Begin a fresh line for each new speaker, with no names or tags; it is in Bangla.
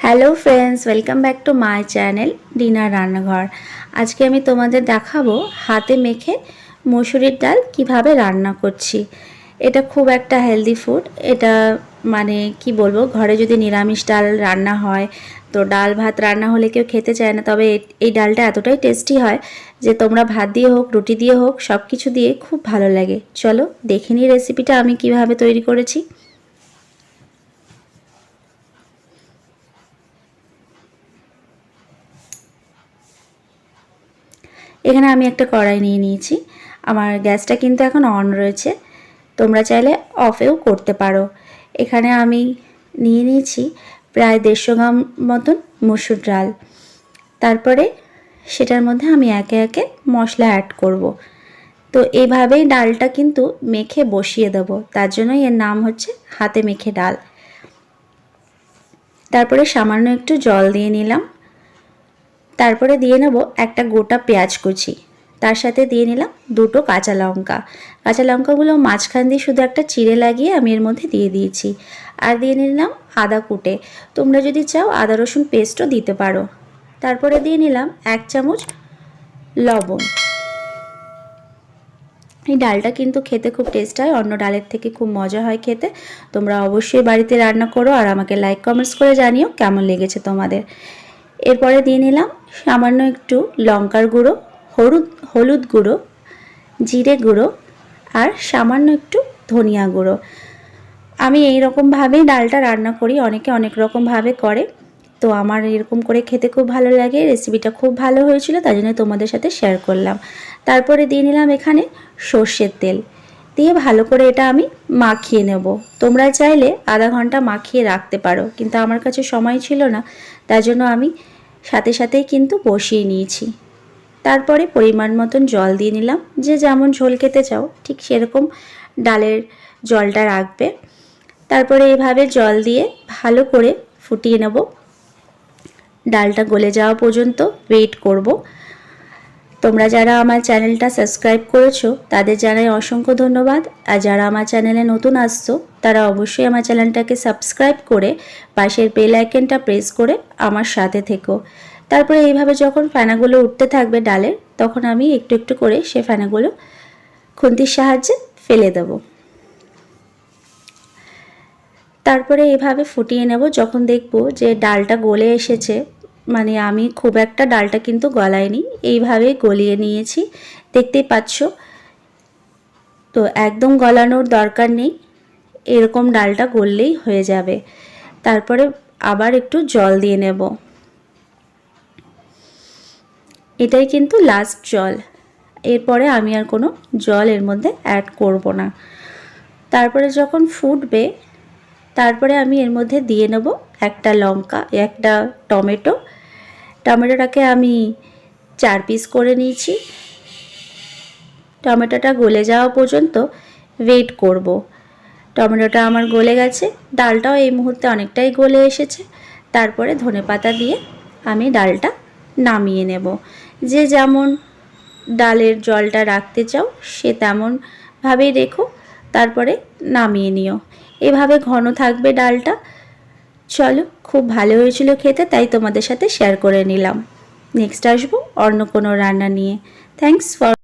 Hello friends, welcome back to my channel dinner রান্নাঘর। আজকে আমি তোমাদের দেখাবো হাতে মেখে মসুরির ডাল কিভাবে রান্না করছি। এটা খুব একটা হেলদি ফুড। এটা মানে কি বলবো, ঘরে যদি নিরামিষ ডাল রান্না হয় তো ডাল ভাত রান্না হলে কেউ খেতে চায় না, তবে এই ডালটা এতটাই টেস্টি হয় যে তোমরা ভাত দিয়ে হোক রুটি দিয়ে হোক সব কিছু দিয়ে খুব ভালো লাগে। চলো দেখে নিই রেসিপিটা আমি কিভাবে তৈরি করেছি। এখানে আমি একটা কড়াই নিয়ে নিয়েছি। আমার গ্যাসটা কিন্তু এখন অন রয়েছে, তোমরা চাইলে অফেও করতে পারো। এখানে আমি নিয়ে নিয়েছি প্রায় 150 গ্রাম মতন মসুর ডাল। তারপরে সেটার মধ্যে আমি একে একে মশলা অ্যাড করব। তো এইভাবেই ডালটা কিন্তু মেখে বসিয়ে দেবো, তার জন্যই এর নাম হচ্ছে হাতে মেখে ডাল। তারপরে সামান্য একটু জল দিয়ে নিলাম। তারপরে দিয়ে নেব একটা গোটা পেঁয়াজ কুচি, তার সাথে দিয়ে নিলাম দুটো কাঁচা লঙ্কা। কাঁচা লঙ্কাগুলো মাঝখান দিয়ে শুধু একটা চিড়ে লাগিয়ে আমি এর মধ্যে দিয়ে দিয়েছি। আর দিয়ে নিলাম আদা কুটে, তোমরা যদি চাও আদা রসুন পেস্টও দিতে পারো। তারপরে দিয়ে নিলাম 1 চামচ লবণ। এই ডালটা কিন্তু খেতে খুব টেস্ট হয়, অন্য ডালের থেকে খুব মজা হয় খেতে। তোমরা অবশ্যই বাড়িতে রান্না করো আর আমাকে লাইক কমেন্টস করে জানিও কেমন লেগেছে তোমাদের। এরপরে দিয়ে নিলাম সামান্য একটু লঙ্কার গুঁড়ো, হলুদ গুঁড়ো, জিরে গুঁড়ো আর সামান্য একটু ধনিয়া গুঁড়ো। আমি এই রকমভাবেই ডালটা রান্না করি, অনেকে অনেক রকমভাবে করে, তো আমার এরকম করে খেতে খুব ভালো লাগে। রেসিপিটা খুব ভালো হয়েছিল, তাই জন্য তোমাদের সাথে শেয়ার করলাম। তারপরে দিয়ে নিলাম এখানে সর্ষের তেল, দিয়ে ভালো করে এটা আমি মাখিয়ে নেব। তোমরা চাইলে আধা ঘন্টা মাখিয়ে রাখতে পারো, কিন্তু আমার কাছে সময় ছিল না, তার জন্য আমি সাথে সাথেই কিন্তু বসিয়ে নিয়েছি। তারপরে পরিমাণ মতন জল দিয়ে নিলাম, যে যেমন ঝোল খেতে চাও ঠিক সেরকম ডালের জলটা রাখবে। তারপরে এভাবে জল দিয়ে ভালো করে ফুটিয়ে নেব, ডালটা গলে যাওয়া পর্যন্ত ওয়েট করব। তোমরা যারা আমার চ্যানেলটা সাবস্ক্রাইব করেছো তাদের জানাই অসংখ্য ধন্যবাদ, আর যারা আমার চ্যানেলে নতুন আসছো তারা অবশ্যই আমার চ্যানেলটাকে সাবস্ক্রাইব করে পাশের বেল আইকনটা প্রেস করে আমার সাথে থেকো। তারপরে এইভাবে যখন ফেনাগুলো উঠতে থাকবে ডালের, তখন আমি একটু একটু করে সে ফেনাগুলো খুন্তির সাহায্যে ফেলে দেব। তারপরে এভাবে ফুটিয়ে নেব। যখন দেখব যে ডালটা গলে এসেছে, মানে আমি খুব একটা ডালটা কিন্তু গলাইনি, এইভাবেই গলিয়ে নিয়েছি, দেখতেই পাচ্ছ। তো একদম গলানোর দরকার নেই, এরকম ডালটা গললেই হয়ে যাবে। তারপরে আবার একটু জল দিয়ে নেব, এটাই কিন্তু লাস্ট জল। এরপরে আমি আর কোনো জল এর মধ্যে অ্যাড করব না। তারপরে যখন ফুটবে, তারপরে আমি এর মধ্যে দিয়ে নেব একটা লঙ্কা, একটা টমেটো। টমেটোটাকে আমি 4 পিস করে নিয়েছি। টমেটোটা গলে যাওয়া পর্যন্ত ওয়েট করব। টমেটোটা আমার গলে গেছে, ডালটাও এই মুহূর্তে অনেকটাই গলে এসেছে। তারপরে ধনেপাতা দিয়ে আমি ডালটা নামিয়ে নেব। যে যেমন ডালের জলটা রাখতে চাও সে তেমনভাবেই রেখো, তারপরে নামিয়ে নিও। এভাবে ঘন থাকবে ডালটা। চলো, খুব ভালো হয়েছিল খেতে, তাই তোমাদের সাথে শেয়ার করে নিলাম। নেক্সট আসবো অন্য কোনো রান্না নিয়ে। Thanks for